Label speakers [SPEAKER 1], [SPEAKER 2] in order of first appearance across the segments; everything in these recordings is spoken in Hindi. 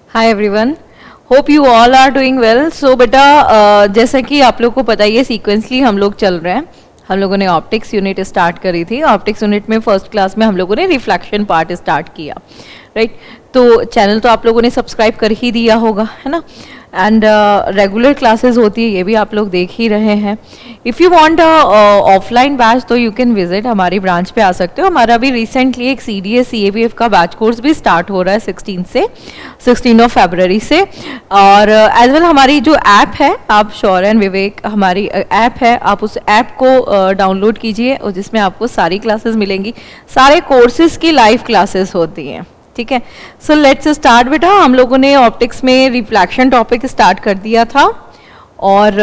[SPEAKER 1] Hi everyone, hope you all are doing well. So बेटा, जैसा कि आप लोग को पता ही है, सीक्वेंसली हम लोग चल रहे हैं। हम लोगों ने ऑप्टिक्स यूनिट स्टार्ट करी थी। ऑप्टिक्स यूनिट में फर्स्ट क्लास में हम लोगों ने रिफ्लेक्शन पार्ट स्टार्ट किया, राइट। तो चैनल तो आप लोगों ने सब्सक्राइब कर ही दिया होगा, है ना। एंड रेगुलर क्लासेस होती है, ये भी आप लोग देख ही रहे हैं। If you want offline batch तो यू कैन विजिट, हमारी ब्रांच पे आ सकते हो। हमारा भी रिसेंटली एक CDS CABF का बैच कोर्स भी स्टार्ट हो रहा है 16 फरवरी से। और एज वेल हमारी जो ऐप है, आप श्योर एंड विवेक, हमारी ऐप है, आप उस ऐप को डाउनलोड कीजिए और जिसमें आपको सारी क्लासेस मिलेंगी। सारे कोर्सेज की लाइव क्लासेस होती हैं, ठीक है। सो लेट्स स्टार्ट बेटा। हम लोगों ने ऑप्टिक्स में रिफ्लेक्शन टॉपिक स्टार्ट कर दिया था और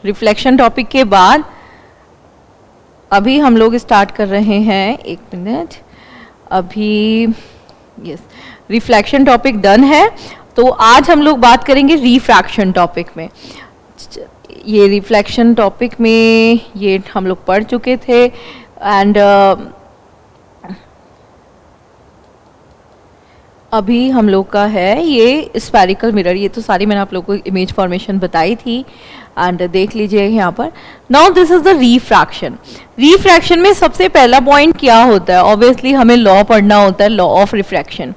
[SPEAKER 1] रिफ्लेक्शन टॉपिक के बाद अभी हम लोग स्टार्ट कर रहे हैं, एक मिनट, अभी यस रिफ्लेक्शन टॉपिक डन है। तो आज हम लोग बात करेंगे रिफ्रैक्शन टॉपिक में। ये रिफ्लेक्शन टॉपिक में ये हम लोग पढ़ चुके थे। एंड अभी हम लोग का है ये स्फेरिकल मिरर। ये तो सारी मैंने आप लोगों को इमेज फॉर्मेशन बताई थी एंड देख लीजिए यहाँ पर। Now this is the refraction. Refraction में सबसे पहला पॉइंट क्या होता है? ऑब्वियसली हमें लॉ पढ़ना होता है, law of refraction.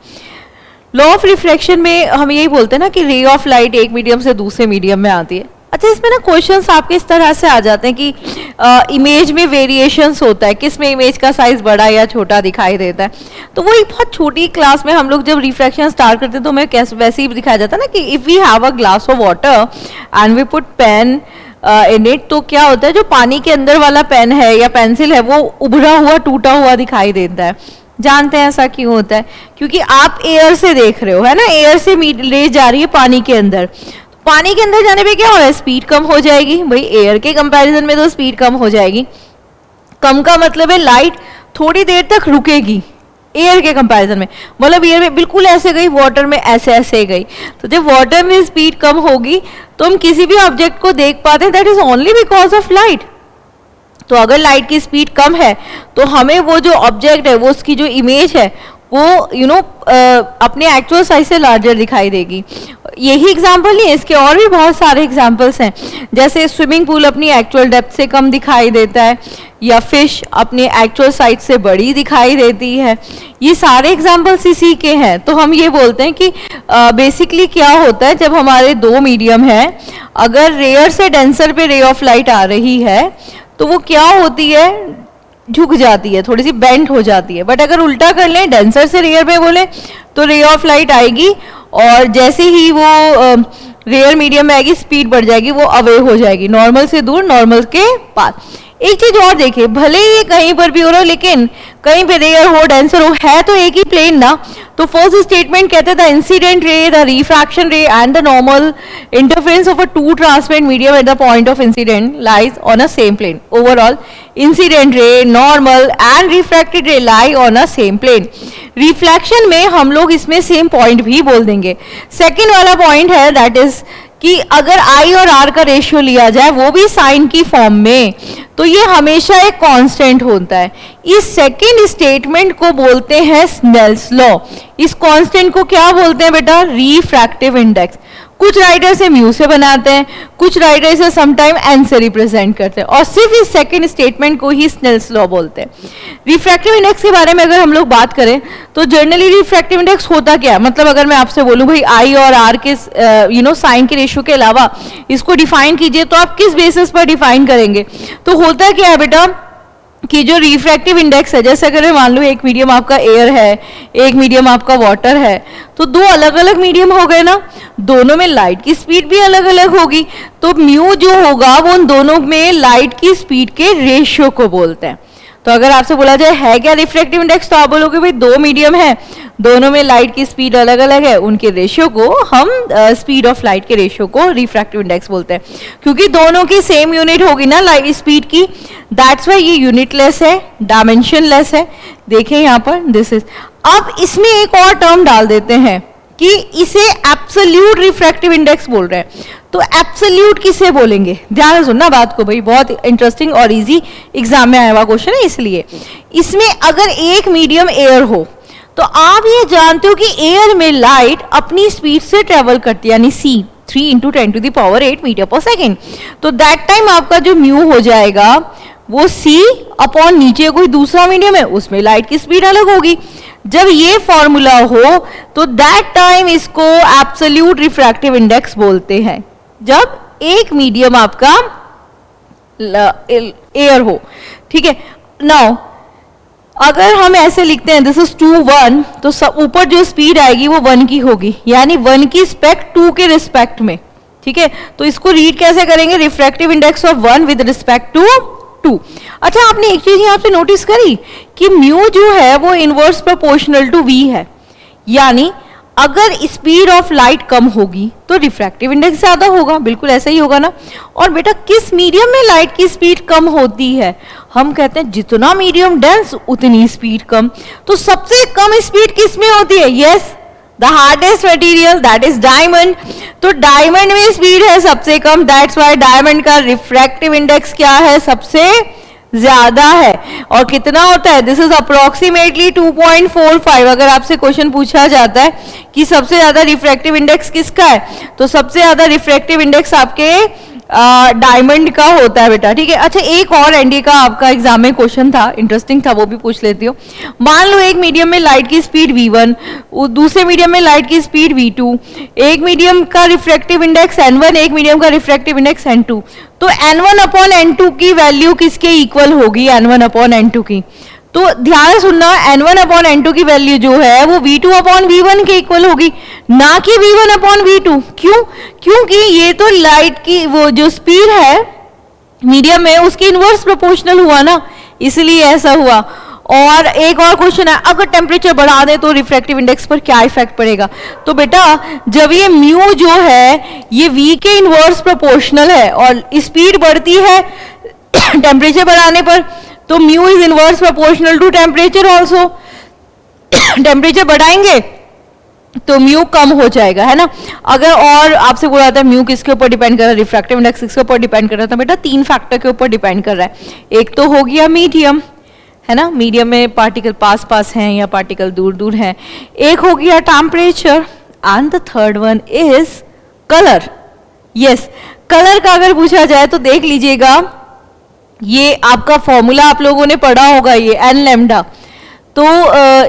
[SPEAKER 1] Law of refraction में हम यही बोलते हैं ना कि रे ऑफ लाइट एक मीडियम से दूसरे मीडियम में आती है। अच्छा, इसमें ना क्वेश्चंस आपके इस तरह से आ जाते हैं कि इमेज में वेरिएशंस होता है, किस में इमेज का साइज बड़ा या छोटा दिखाई देता है। तो वही बहुत छोटी क्लास में हम लोग जब रिफ्रैक्शन स्टार्ट करते हैं तो हमें कैसे वैसे ही दिखाया जाता है ना कि if we have a glass of water and we put pen in it, तो क्या होता है, जो पानी के अंदर वाला पेन है या पेंसिल है वो उभरा हुआ टूटा हुआ दिखाई देता है। जानते हैं ऐसा क्यों होता है? क्योंकि आप एयर से देख रहे हो, है ना, एयर से रेज जा रही है पानी के अंदर। पानी के अंदर जाने पे क्या हो रहा है? स्पीड कम हो जाएगी। भाई एयर के कंपैरिजन में तो स्पीड कम हो जाएगी। कम का मतलब है लाइट थोड़ी देर तक रुकेगी एयर के कंपैरिजन में। मतलब एयर में बिल्कुल ऐसे गई, वाटर में ऐसे ऐसे गई। तो जब वाटर में स्पीड कम होगी तो हम किसी भी ऑब्जेक्ट को देख पाते हैं, that is only because of light. तो अगर लाइट की स्पीड कम है तो हमें वो जो ऑब्जेक्ट है, वो उसकी जो इमेज है वो अपने एक्चुअल साइज से लार्जर दिखाई देगी। यही एग्जाम्पल नहीं है, इसके और भी बहुत सारे एग्जाम्पल्स हैं। जैसे स्विमिंग पूल अपनी एक्चुअल डेप्थ से कम दिखाई देता है, या फिश अपने एक्चुअल साइज से बड़ी दिखाई देती है। ये सारे एग्जाम्पल्स इसी के हैं। तो हम ये बोलते हैं कि बेसिकली क्या होता है, जब हमारे दो मीडियम है, अगर रेयर से डेंसर पे रे ऑफ लाइट आ रही है तो वो क्या होती है, झुक जाती है, थोड़ी सी बेंड हो जाती है। बट अगर उल्टा कर लें, डेंसर से रेयर पे बोले, तो रे ऑफ लाइट आएगी और जैसे ही वो रेयर मीडियम में आएगी, स्पीड बढ़ जाएगी, वो अवे हो जाएगी, नॉर्मल से दूर, नॉर्मल के पास। एक चीज और देखिए, भले ही कहीं पर भी हो रहा हो, लेकिन कहीं पे रेयर हो, डेंसर हो, है तो एक ही प्लेन ना। तो फर्स्ट स्टेटमेंट कहते हैं the incident ray, the refraction ray and the normal interference of a two transmit medium at the point of incident lies on a same plane. Overall incident ray, normal and refracted ray lie on a same plane. Reflection में हम लोग इसमें सेम पॉइंट भी बोल देंगे। सेकेंड वाला पॉइंट है दैट इज कि अगर I और R का रेशियो लिया जाए, वो भी साइन की फॉर्म में, तो ये हमेशा एक कांस्टेंट होता है। इस सेकेंड स्टेटमेंट को बोलते हैं स्नेल्स लॉ। इस कांस्टेंट को क्या बोलते हैं बेटा? Refractive index. कुछ राइटर से म्यू से बनाते हैं, कुछ राइटर से समटाइम एन से रिप्रेजेंट करते हैं, और सिर्फ इस सेकंड स्टेटमेंट को ही स्नेल्स लॉ बोलते हैं। रिफ्रैक्टिव इंडेक्स के बारे में अगर हम लोग बात करें तो जनरली रिफ्रैक्टिव इंडेक्स होता क्या है? मतलब अगर मैं आपसे बोलूं भाई I और R के साइन के रेशियो के अलावा इसको डिफाइन कीजिए, तो आप किस बेसिस पर डिफाइन करेंगे? तो होता क्या है बेटा कि जो रिफ्रैक्टिव इंडेक्स है, जैसे अगर मान लो एक मीडियम आपका एयर है, एक मीडियम आपका वाटर है, तो दो अलग अलग मीडियम हो गए ना, दोनों में लाइट की स्पीड भी अलग अलग होगी। तो म्यू जो होगा वो उन दोनों में लाइट की स्पीड के रेशियो को बोलते हैं। तो अगर आपसे बोला जाए है क्या रिफ्रैक्टिव इंडेक्स, तो आप बोलोगे भाई दो मीडियम है, दोनों में लाइट की स्पीड अलग अलग है, उनके रेशियो को हम स्पीड ऑफ लाइट के रेशियो को रिफ्रैक्टिव इंडेक्स बोलते हैं। क्योंकि दोनों की सेम यूनिट होगी ना लाइट स्पीड की, दैट्स वाई ये यूनिटलेस है, डायमेंशनलेस है। देखें यहाँ पर दिस इज। अब इसमें एक और टर्म डाल देते हैं कि इसे एब्सोल्यूट रिफ्रैक्टिव इंडेक्स बोल रहे हैं। तो एब्सोल्यूट किसे बोलेंगे? ध्यान से सुनना बात को भाई, बहुत इंटरेस्टिंग और इजी एग्जाम में आया हुआ क्वेश्चन है। इसलिए इसमें अगर एक मीडियम एयर हो तो आप ये जानते हो कि एयर में लाइट अपनी स्पीड से ट्रेवल करती है, यानी c 3 × 10⁸ मीटर पर सेकेंड। तो दैट टाइम आपका जो म्यू हो जाएगा वो c अपॉन नीचे कोई दूसरा मीडियम है, उसमें लाइट की स्पीड अलग होगी। जब ये फॉर्मूला हो तो दैट टाइम इसको एब्सोल्यूट रिफ्रैक्टिव इंडेक्स बोलते हैं, जब एक मीडियम आपका एयर हो। ठीक है, नाउ अगर हम ऐसे लिखते हैं दिस इज 2 1, तो ऊपर जो स्पीड आएगी वो 1 की होगी, यानी 1 की रिस्पेक्ट 2 के रिस्पेक्ट में। ठीक है, तो इसको रीड कैसे करेंगे, refractive index of 1 with respect to 2। अच्छा, आपने एक चीज यहाँ पे नोटिस करी कि म्यू जो है वो इनवर्स प्रोपोर्शनल टू v है, यानी अगर स्पीड ऑफ लाइट कम होगी तो रिफ्रैक्टिव इंडेक्स ज्यादा होगा, बिल्कुल ऐसा ही होगा ना। और बेटा किस मीडियम में लाइट की स्पीड कम होती है, हम कहते हैं जितना मीडियम डेंस उतनी स्पीड कम। तो सबसे कम स्पीड किस में होती है, yes the hardest material that is diamond. तो डायमंड में स्पीड है सबसे कम, दैट्स व्हाई डायमंड का रिफ्रैक्टिव इंडेक्स क्या है, सबसे ज्यादा है। और कितना होता है, दिस इज अप्रोक्सीमेटली 2.45। अगर आपसे क्वेश्चन पूछा जाता है कि सबसे ज्यादा रिफ्रैक्टिव इंडेक्स किसका है, तो सबसे ज्यादा रिफ्रैक्टिव इंडेक्स आपके डायमंड का होता है बेटा। ठीक है, अच्छा एक और एनडीए का आपका एग्जाम में क्वेश्चन था, इंटरेस्टिंग था, वो भी पूछ लेती हूँ। मान लो एक मीडियम में लाइट की स्पीड v1, दूसरे मीडियम में लाइट की स्पीड v2, एक मीडियम का रिफ्रैक्टिव इंडेक्स n1, एक मीडियम का रिफ्रैक्टिव इंडेक्स n2। तो n1 अपॉन n2 की वैल्यू किसके इक्वल होगी, n1 अपॉन n2 की। तो ध्यान से सुनना, n1 अपॉन n2 की वैल्यू जो है वो v2 अपॉन v1 के इक्वल होगी, ना कि v1 अपॉन v2। क्यों, क्योंकि ये तो लाइट की वो जो स्पीड है मीडियम में उसकी इनवर्स प्रोपोर्शनल हुआ ना, इसलिए ऐसा हुआ। और एक और क्वेश्चन है, अगर टेम्परेचर बढ़ा दे तो रिफ्रैक्टिव इंडेक्स पर क्या इफेक्ट पड़ेगा। तो बेटा जब ये म्यू जो है ये v के इनवर्स प्रोपोर्शनल है और स्पीड बढ़ती है टेम्परेचर बढ़ाने पर, तो mu is inverse proportional to temperature also. Temperature बढ़ाएंगे तो म्यू कम हो जाएगा, है ना। अगर और आपसे बोला था म्यू किसके ऊपर डिपेंड कर रहा है, रिफ्रैक्टिव इंडेक्स किसके ऊपर डिपेंड कर रहा था, बेटा 3 फैक्टर के ऊपर डिपेंड कर रहा है। एक तो हो गया मीडियम, है ना, मीडियम में पार्टिकल पास पास हैं या पार्टिकल दूर दूर हैं। एक हो गया temperature and the third one is colour. Yes, colour का अगर पूछा जाए तो देख लीजिएगा, ये आपका फॉर्मूला आप लोगों ने पढ़ा होगा, ये एन लैम्डा। तो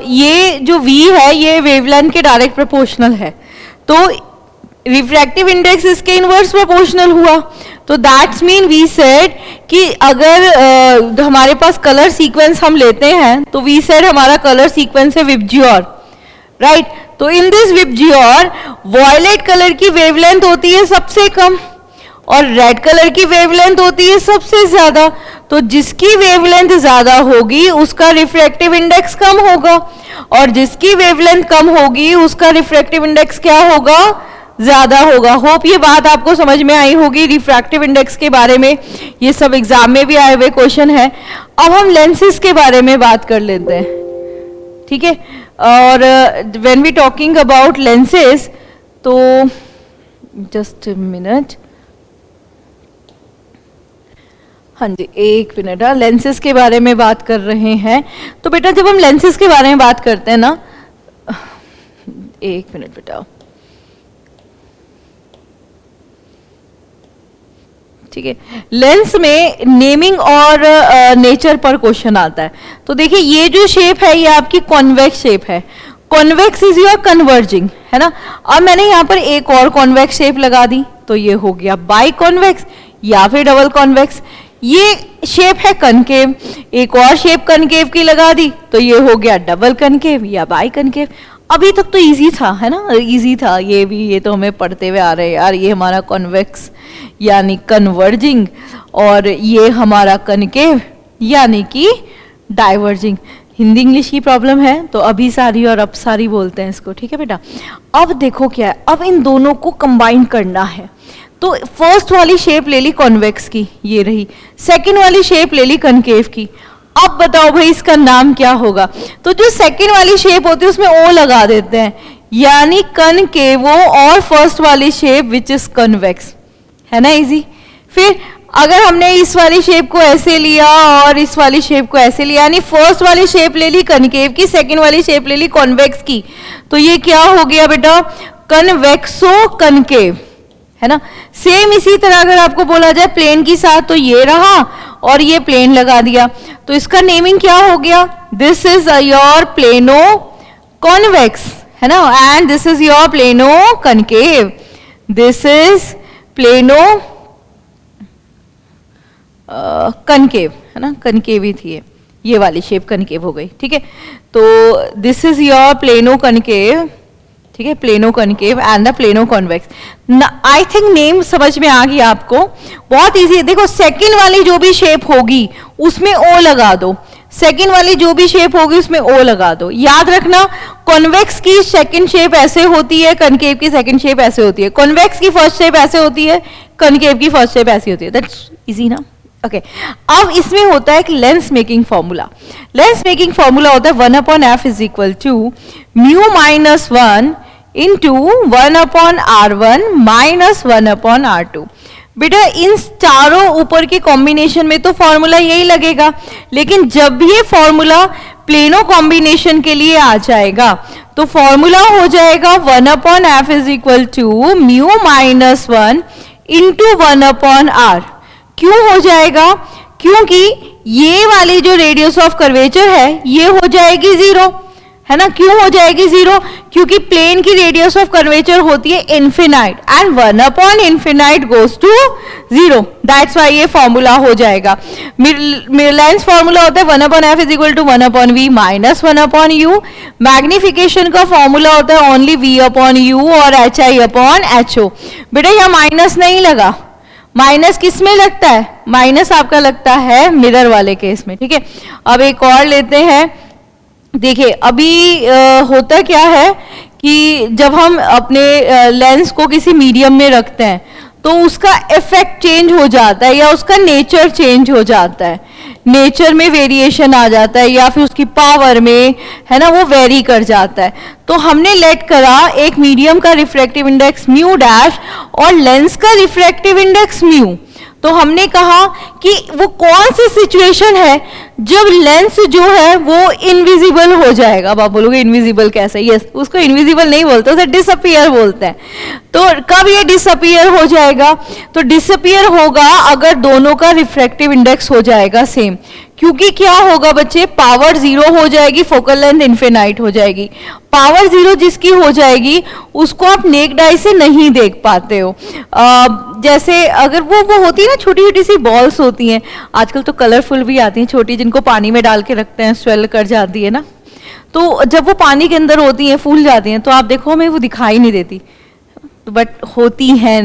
[SPEAKER 1] ये जो v है ये वेवलेंथ के डायरेक्ट प्रोपोर्शनल है, तो रिफ्रैक्टिव इंडेक्स इसके इनवर्स प्रोपोर्शनल हुआ। तो दैट्स मीन वी सेड कि अगर हमारे पास कलर सीक्वेंस हम लेते हैं तो वी सेड हमारा कलर सीक्वेंस है विबजियोर, राइट। तो in this VIBGYOR violet colour की वेवलेंथ होती है सबसे कम और रेड कलर की वेवलेंथ होती है सबसे ज्यादा। तो जिसकी वेवलेंथ ज्यादा होगी उसका रिफ्रैक्टिव इंडेक्स कम होगा, और जिसकी वेवलेंथ कम होगी उसका रिफ्रैक्टिव इंडेक्स क्या होगा, ज्यादा होगा। होप ये बात आपको समझ में आई होगी रिफ्रैक्टिव इंडेक्स के बारे में, ये सब एग्जाम में भी आए हुए क्वेश्चन है। अब हम लेंसेज के बारे में बात कर लेते हैं, ठीक है। और when we talking about lenses, तो जस्ट मिनट, हाँ जी एक मिनट, लेंसेज के बारे में बात कर रहे हैं। तो बेटा जब हम लेंसेज के बारे में बात करते हैं ना, एक मिनट बेटा, ठीक है, लेंस में नेमिंग और नेचर पर क्वेश्चन आता है। तो देखिए ये जो शेप है ये आपकी कॉन्वेक्स शेप है, कॉन्वेक्स इज योर कन्वर्जिंग, है ना। अब मैंने यहाँ पर एक और कॉन्वेक्स शेप लगा दी, तो ये हो गया बाई कॉन्वेक्स या फिर डबल कॉन्वेक्स। ये शेप है कनकेव, एक और शेप कनकेव की लगा दी, तो ये हो गया डबल कनकेव या बाई कनकेव। अभी तक तो इजी था, है ना, इजी था ये भी, ये तो हमें पढ़ते हुए आ रहे हैं यार। ये हमारा कॉन्वेक्स यानी कन्वर्जिंग, और ये हमारा कनकेव यानी कि डाइवर्जिंग। हिंदी इंग्लिश की प्रॉब्लम है तो अभी सारी और अब सारी बोलते हैं इसको, ठीक है बेटा। अब देखो क्या है, अब इन दोनों को कंबाइन करना है। तो फर्स्ट वाली शेप ले ली कॉन्वेक्स की, ये रही, सेकंड वाली शेप ले ली कनकेव की। अब बताओ भाई इसका नाम क्या होगा। तो जो सेकंड वाली शेप होती है उसमें ओ लगा देते हैं, यानी कनकेवो, और फर्स्ट वाली शेप विच इज कन्वेक्स, है ना, इजी। फिर अगर हमने इस वाली शेप को ऐसे लिया और इस वाली शेप को ऐसे लिया, यानी फर्स्ट वाली शेप ले ली कनकेव की, सेकंड वाली शेप ले ली कॉन्वेक्स की, तो ये क्या हो गया बेटा, कन्वेक्सो कनकेव, है ना। सेम इसी तरह अगर आपको बोला जाए प्लेन की साथ, तो ये रहा और ये प्लेन लगा दिया, तो इसका नेमिंग क्या हो गया, this is your plano convex, है ना, and this is your plano concave, this is plano concave, है ना, कनकेव ही थी ये वाली शेप कनकेव हो गई, ठीक है। तो this is your plano concave, ठीक है, plano concave and the plano convex. I think name समझ में आ गया आपको, बहुत इजी है। देखो सेकंड वाली जो भी शेप होगी उसमें ओ लगा दो, सेकंड वाली जो भी शेप होगी उसमें ओ लगा दो। याद रखना कॉन्वेक्स की सेकंड शेप ऐसे होती है, कनकेव की सेकंड शेप ऐसे होती है, कॉन्वेक्स की फर्स्ट शेप ऐसे होती है, कनकेव की फर्स्ट शेप ऐसी होती है। दैट्स इजी ना, ओके। अब इसमें होता है एक lens making formula. Lens making formula होता है 1/f is equal to mu minus 1 into 1/r1 minus 1/r2। बेटा इन चारों ऊपर के कॉम्बिनेशन में तो फॉर्मूला यही लगेगा, लेकिन जब भी ये फॉर्मूला प्लेनो कॉम्बिनेशन के लिए आ जाएगा तो फॉर्मूला हो जाएगा 1/f is equal to mu minus 1 into 1/r। क्यों हो जाएगा, क्योंकि ये वाली जो रेडियस ऑफ कर्वेचर है ये हो जाएगी 0, है ना। क्यों हो जाएगी 0, क्योंकि प्लेन की रेडियस ऑफ कर्वेचर होती है infinite and 1/infinite goes to 0, that's why ये फॉर्मूला हो जाएगा। लेंस फॉर्मूला होता है 1/f is equal to 1/v minus 1/u। Magnification का फॉर्मूला होता है ओनली v/u और hi/ho। बेटा यहाँ माइनस नहीं लगा, माइनस किस में लगता है, माइनस आपका लगता है मिरर वाले केस में, ठीक है। अब एक और लेते हैं, देखिए अभी होता क्या है कि जब हम अपने लेंस को किसी मीडियम में रखते हैं तो उसका इफेक्ट चेंज हो जाता है या उसका नेचर चेंज हो जाता है, नेचर में वेरिएशन आ जाता है या फिर उसकी पावर में, है ना, वो वेरी कर जाता है। तो हमने लेट करा एक मीडियम का रिफ्रैक्टिव इंडेक्स म्यू डैश और लेंस का रिफ्रैक्टिव इंडेक्स म्यू। तो हमने कहा कि वो कौन सी सिचुएशन है जब लेंस जो है वो इनविजिबल हो जाएगा। अब आप बोलोगे इनविजिबल कैसे, यस, उसको इनविजिबल नहीं बोलते, उसे डिसअपीयर बोलते हैं। तो कब ये डिसअपीयर हो जाएगा, तो डिसअपीयर होगा अगर दोनों का रिफ्रैक्टिव इंडेक्स हो जाएगा सेम, क्योंकि क्या होगा बच्चे, पावर 0 हो जाएगी, फोकल लेंथ इनफिनाइट हो जाएगी। पावर 0 जिसकी हो जाएगी उसको आप नेक्ड आई से नहीं देख पाते हो। जैसे अगर वो होती है ना, छोटी छोटी सी बॉल्स होती हैं, आजकल तो कलरफुल भी आती हैं छोटी, जिनको पानी में डाल के रखते हैं, स्वेल कर जाती है ना, तो जब वो पानी के अंदर होती हैं, फूल जाती हैं, तो आप देखो हमें वो दिखाई नहीं देती, बट होती हैं,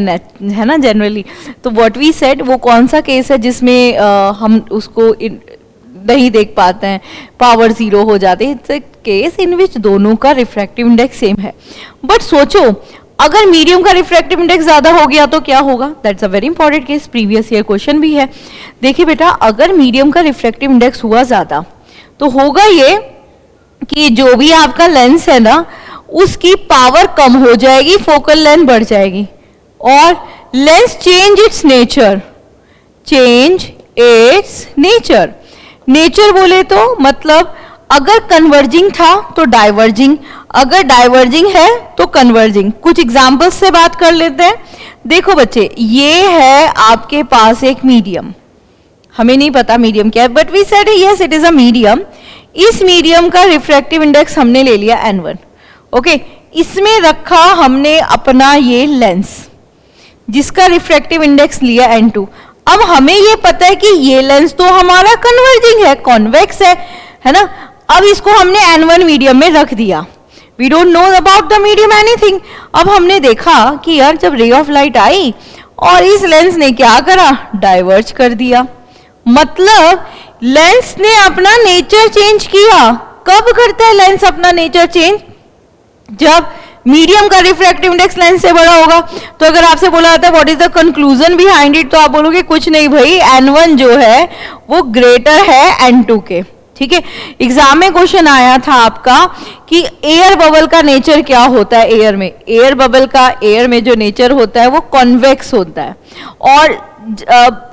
[SPEAKER 1] है ना, जनरली। तो व्हाट वी सेड, वो कौन सा केस है जिसमें हम उसको नहीं देख पाते हैं, पावर 0 हो जाती है। इट्स अ केस इन विच दोनों का रिफ्रैक्टिव इंडेक्स सेम है। बट सोचो अगर मीडियम का रिफ्रैक्टिव इंडेक्स ज्यादा हो गया तो क्या होगा, that's a very important case, previous year question भी है। देखिए बेटा, अगर मीडियम का रिफ्रैक्टिव इंडेक्स हुआ ज्यादा तो होगा ये कि जो भी आपका लेंस है ना उसकी पावर कम हो जाएगी, फोकल लेंथ बढ़ जाएगी और lens change it's nature, change it's nature. Nature बोले तो मतलब अगर कन्वर्जिंग था तो डाइवर्जिंग, अगर डाइवर्जिंग है तो कन्वर्जिंग। कुछ एग्जांपल्स से बात कर लेते हैं। देखो बच्चे, ये है आपके पास एक मीडियम, हमें नहीं पता मीडियम क्या है, but we said yes it is a medium. इस मीडियम का रिफ्रैक्टिव इंडेक्स हमने ले लिया n1, ओके। इसमें रखा हमने अपना ये लेंस जिसका रिफ्रैक्टिव इंडेक्स लिया n2। अब हमें ये पता है कि ये लेंस तो हमारा कन्वर्जिंग है, कॉन्वेक्स है ना। अब इसको हमने n1 मीडियम में रख दिया, we don't know about the medium anything. अब हमने देखा कि यार जब रे ऑफ लाइट आई और इस लेंस ने क्या करा, डाइवर्ज कर दिया, मतलब लेंस ने अपना नेचर चेंज किया। कब करता है लेंस अपना नेचर चेंज, जब मीडियम का रिफ्रैक्टिव इंडेक्स लेंस से बड़ा होगा। तो अगर आपसे बोला जाता है what is the conclusion behind it, तो आप बोलोगे कुछ नहीं भाई, n1 जो है वो ग्रेटर है n2 के, ठीक है। एग्जाम में क्वेश्चन आया था आपका कि एयर बबल का नेचर क्या होता है। एयर में, एयर बबल का, एयर में जो नेचर होता है वो कॉन्वेक्स होता है, और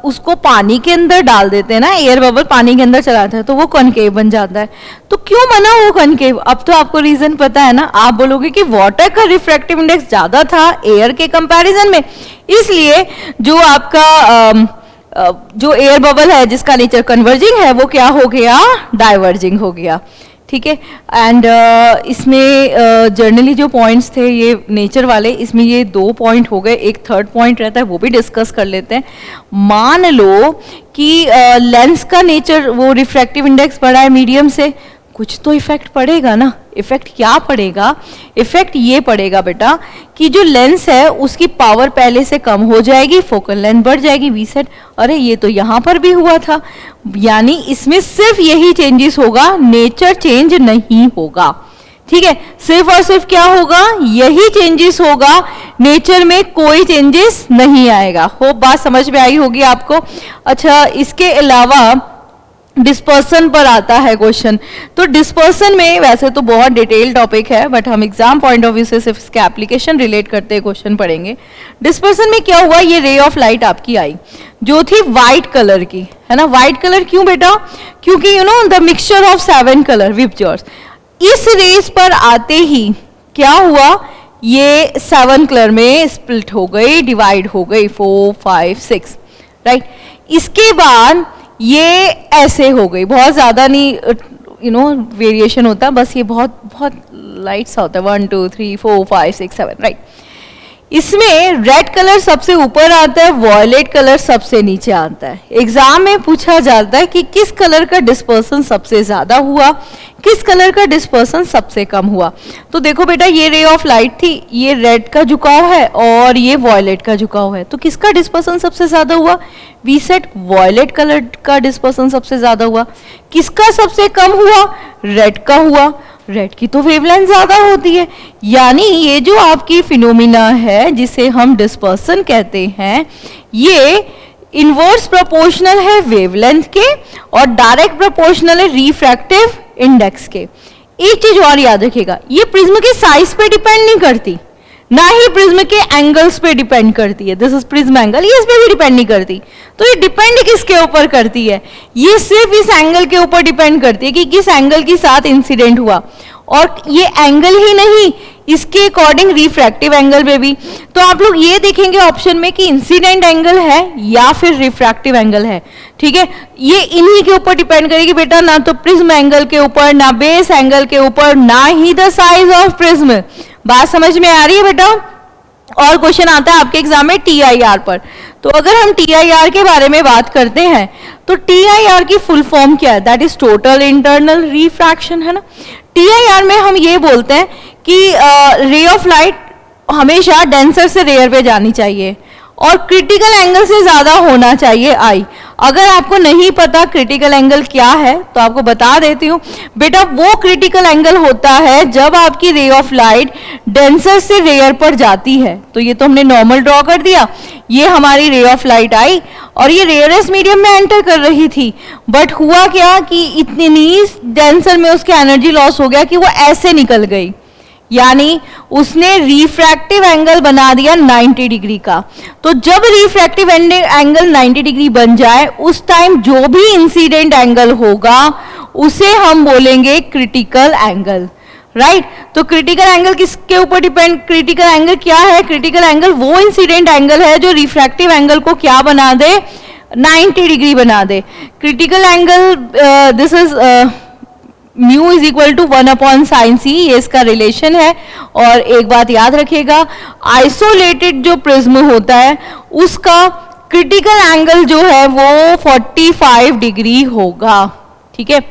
[SPEAKER 1] उसको पानी के अंदर डाल देते हैं ना, एयर बबल पानी के अंदर चला जाता है तो वो कॉनकेव बन जाता है। तो क्यों बना वो कॉनकेव? अब तो आपको रीजन पता है ना। आप बोलोगे कि वाटर का रिफ्रैक्टिव इंडेक्स ज्यादा था एयर के कंपैरिजन में, इसलिए जो आपका जो एयर बबल है जिसका नेचर कन्वर्जिंग है वो क्या हो गया, डाइवर्जिंग हो गया। ठीक है। एंड इसमें जर्नली जो पॉइंट्स थे ये नेचर वाले, इसमें ये 2 पॉइंट हो गए, एक थर्ड पॉइंट रहता है वो भी डिस्कस कर लेते हैं। मान लो कि लेंस का नेचर वो रिफ्रैक्टिव इंडेक्स बढ़ा है मीडियम से, कुछ तो इफेक्ट पड़ेगा ना। इफेक्ट क्या पड़ेगा? इफेक्ट ये पड़ेगा बेटा कि जो लेंस है उसकी पावर पहले से कम हो जाएगी, फोकल लेंथ बढ़ जाएगी। वी सेड अरे ये तो यहां पर भी हुआ था, यानी इसमें सिर्फ यही चेंजेस होगा, नेचर चेंज नहीं होगा। ठीक है, सिर्फ और सिर्फ क्या होगा, यही चेंजेस होगा, नेचर में कोई चेंजेस नहीं आएगा। होप बात समझ में आई होगी आपको। अच्छा, इसके अलावा डिस्पर्सन पर आता है क्वेश्चन। तो डिस्पर्सन में वैसे तो बहुत डिटेल टॉपिक है, बट हम एग्जाम पॉइंट ऑफ व्यू से सिर्फ इसके एप्लीकेशन रिलेट करते हैं क्वेश्चन पढ़ेंगे। डिस्पर्सन में क्या हुआ, ये रे ऑफ लाइट आपकी आई जो थी व्हाइट कलर की, है ना। व्हाइट कलर क्यों बेटा? क्योंकि you know the mixture of 7 colour विपजर्स, इस रेस पर आते ही क्या हुआ, ये 7 कलर में स्प्लिट हो गई, डिवाइड हो गई, 4, 5, 6, राइट। इसके बाद ये ऐसे हो गई, बहुत ज्यादा नहीं यू नो वेरिएशन होता, बस ये बहुत बहुत लाइट सा होता है, 1 2 3 4 5 6 7, राइट। इसमें रेड कलर सबसे ऊपर आता है, वॉयलेट कलर सबसे नीचे आता है। एग्जाम में पूछा जाता है कि किस कलर का डिस्पर्सन सबसे ज्यादा हुआ, किस कलर का डिस्पर्सन सबसे कम हुआ। तो देखो बेटा, ये रे ऑफ लाइट थी, ये रेड का झुकाव है और ये वॉयलेट का झुकाव है, तो किसका डिस्पर्सन सबसे ज्यादा हुआ? वी सेट वॉयलेट कलर का डिस्पर्सन सबसे ज्यादा हुआ। किसका सबसे कम हुआ? रेड का हुआ। रेड की तो वेवलेंथ ज्यादा होती है, यानी ये जो आपकी फिनोमिना है जिसे हम डिस्पर्सन कहते हैं, ये इनवर्स प्रोपोर्शनल है वेवलेंथ के और डायरेक्ट प्रोपोर्शनल है रिफ्रैक्टिव इंडेक्स के। एक चीज और याद रखिएगा, ये प्रिज्म के साइज पे डिपेंड नहीं करती, ना ही प्रिज्म के एंगल्स पे डिपेंड करती है। दिस इज प्रिज्म एंगल, ये इस पे भी डिपेंड नहीं करती। तो ये डिपेंड किसके ऊपर करती है? ये सिर्फ इस एंगल के ऊपर डिपेंड करती है कि किस एंगल के साथ इंसिडेंट हुआ, और ये एंगल ही नहीं, इसके अकॉर्डिंग रिफ्रैक्टिव एंगल पे भी। तो आप लोग ये देखेंगे ऑप्शन में कि इंसिडेंट एंगल है या फिर रिफ्रैक्टिव एंगल है। ठीक है, ये इन्हीं के ऊपर डिपेंड करेगी बेटा, ना तो प्रिज्म एंगल के ऊपर, ना बेस एंगल के ऊपर, ना ही द साइज ऑफ प्रिज्म। बात समझ में आ रही है बेटा? और क्वेश्चन आता है आपके एग्जाम में TIR पर। तो अगर हम TIR के बारे में बात करते हैं तो TIR की फुल फॉर्म क्या है? That is total internal refraction, है ना। TIR में हम ये बोलते हैं कि रे ऑफ लाइट हमेशा डेंसर से रेयर पे जानी चाहिए और क्रिटिकल एंगल से ज्यादा होना चाहिए आई। अगर आपको नहीं पता क्रिटिकल एंगल क्या है तो आपको बता देती हूँ बेटा, वो क्रिटिकल एंगल होता है जब आपकी रे ऑफ लाइट डेंसर से रेयर पर जाती है। तो ये तो हमने नॉर्मल ड्रॉ कर दिया, ये हमारी रे ऑफ लाइट आई और ये रेयरेस्ट मीडियम में एंटर कर रही थी, बट हुआ क्या कि इतनी डेंसर में उसके एनर्जी लॉस हो गया कि वो ऐसे निकल गई, यानी उसने रिफ्रैक्टिव एंगल बना दिया 90 डिग्री का। तो जब रिफ्रैक्टिव एंगल 90 डिग्री बन जाए उस टाइम जो भी इंसिडेंट एंगल होगा उसे हम बोलेंगे क्रिटिकल एंगल, राइट। तो क्रिटिकल एंगल किसके ऊपर डिपेंड, क्रिटिकल एंगल क्या है? क्रिटिकल एंगल वो इंसिडेंट एंगल है जो रिफ्रैक्टिव एंगल को क्या बना दे, 90 डिग्री बना दे। Critical angle this is mu is equal to 1/sin c, ये इसका रिलेशन है। और एक बात याद रखिएगा, आइसोलेटेड जो प्रिज्म होता है उसका क्रिटिकल एंगल जो है वो 45 डिग्री होगा। ठीक है,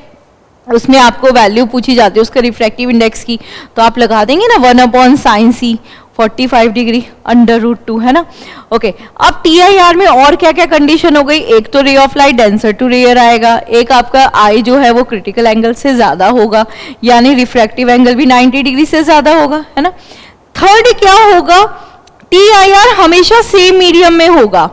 [SPEAKER 1] उसमें आपको वैल्यू पूछी जाती है उसका रिफ्रैक्टिव इंडेक्स की, तो आप लगा देंगे ना 1/sin c, 45 डिग्री √2, है ना। ओके, अब TIR में और क्या क्या कंडीशन हो गई? एक तो ray of light denser to rare आएगा, एक आपका आई जो है वो क्रिटिकल एंगल से ज्यादा होगा, यानी रिफ्रैक्टिव एंगल भी 90 डिग्री से ज्यादा होगा, है ना। थर्ड क्या होगा? TIR हमेशा सेम मीडियम में होगा,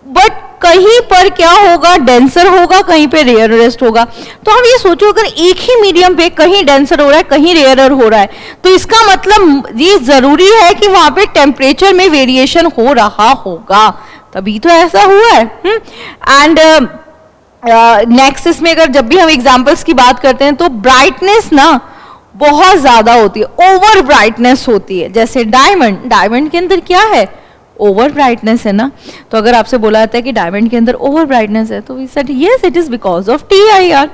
[SPEAKER 1] बट कहीं पर क्या होगा, डेंसर होगा, कहीं पे रेयरेस्ट होगा। तो हम ये सोचो अगर एक ही मीडियम पे कहीं डेंसर हो रहा है, कहीं रेयरर हो रहा है, तो इसका मतलब ये जरूरी है कि वहां पे टेम्परेचर में वेरिएशन हो रहा होगा, तभी तो ऐसा हुआ है। एंड नेक्स्ट इसमें अगर जब भी हम एग्जांपल्स की बात करते हैं तो ब्राइटनेस ना बहुत ज्यादा होती है, ओवर ब्राइटनेस होती है। जैसे डायमंड, डायमंड के अंदर क्या है, ओवर ब्राइटनेस है ना। तो अगर आपसे बोला जाता है कि डायमंड के अंदर ओवर ब्राइटनेस है, तो we said yes it is because of TIR।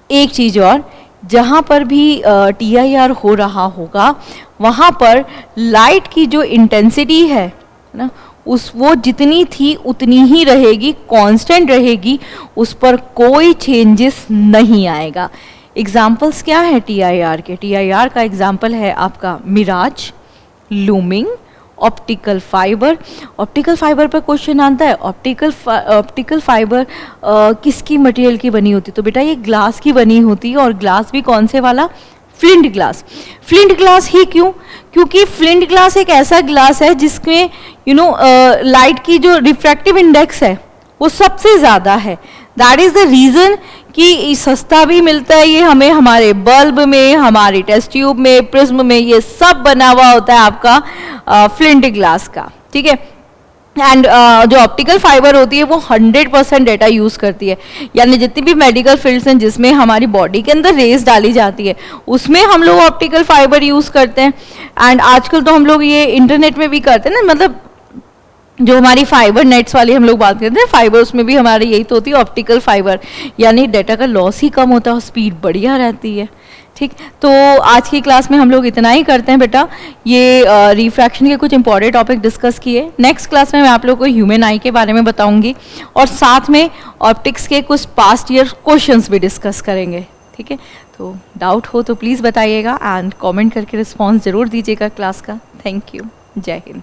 [SPEAKER 1] एक चीज और, जहां पर भी TIR हो रहा होगा वहां पर लाइट की जो इंटेंसिटी है ना, वो जितनी थी उतनी ही रहेगी, कांस्टेंट रहेगी, उस पर कोई चेंजेस नहीं आएगा। एग्जाम्पल्स क्या है TIR के? TIR का एग्जाम्पल है आपका mirage, looming, optical fibre. Optical fibre पर क्वेश्चन आता है, ऑप्टिकल फाइबर किसकी मटेरियल की बनी होती? तो बेटा ये ग्लास की बनी होती है, और ग्लास भी कौन से वाला, फ्लिंट ग्लास। फ्लिंट ग्लास ही क्यों? क्योंकि फ्लिंट ग्लास एक ऐसा ग्लास है जिसमें लाइट की जो रिफ्रैक्टिव इंडेक्स है वो सबसे ज्यादा है। दैट इज द रीजन कि सस्ता भी मिलता है ये हमें, हमारे बल्ब में, हमारे टेस्ट ट्यूब में, प्रिज्म में, ये सब बना हुआ होता है आपका फ्लिंट ग्लास का, ठीक है। एंड जो ऑप्टिकल फाइबर होती है वो 100% डेटा यूज करती है, यानी जितनी भी मेडिकल फील्ड्स हैं जिसमें हमारी बॉडी के अंदर रेज डाली जाती है उसमें हम लोग ऑप्टिकल फाइबर यूज करते हैं। एंड आजकल तो हम लोग ये इंटरनेट में भी करते हैं ना, मतलब जो हमारी फाइबर नेट्स वाली हम लोग बात करते हैं फाइबर, उसमें भी हमारी यही तो होती है ऑप्टिकल फाइबर, यानी डेटा का लॉस ही कम होता है और स्पीड बढ़िया रहती है, ठीक। तो आज की क्लास में हम लोग इतना ही करते हैं बेटा, ये रिफ्रैक्शन के कुछ इंपॉर्टेंट टॉपिक डिस्कस किए। नेक्स्ट क्लास में मैं आप लोग को ह्यूमन आई के बारे में बताऊंगी और साथ में ऑप्टिक्स के कुछ पास्ट ईयर क्वेश्चंस भी डिस्कस करेंगे, ठीक है। तो डाउट हो तो प्लीज़ बताइएगा एंड कमेंट करके रिस्पॉन्स ज़रूर दीजिएगा क्लास का। थैंक यू, जय हिंद।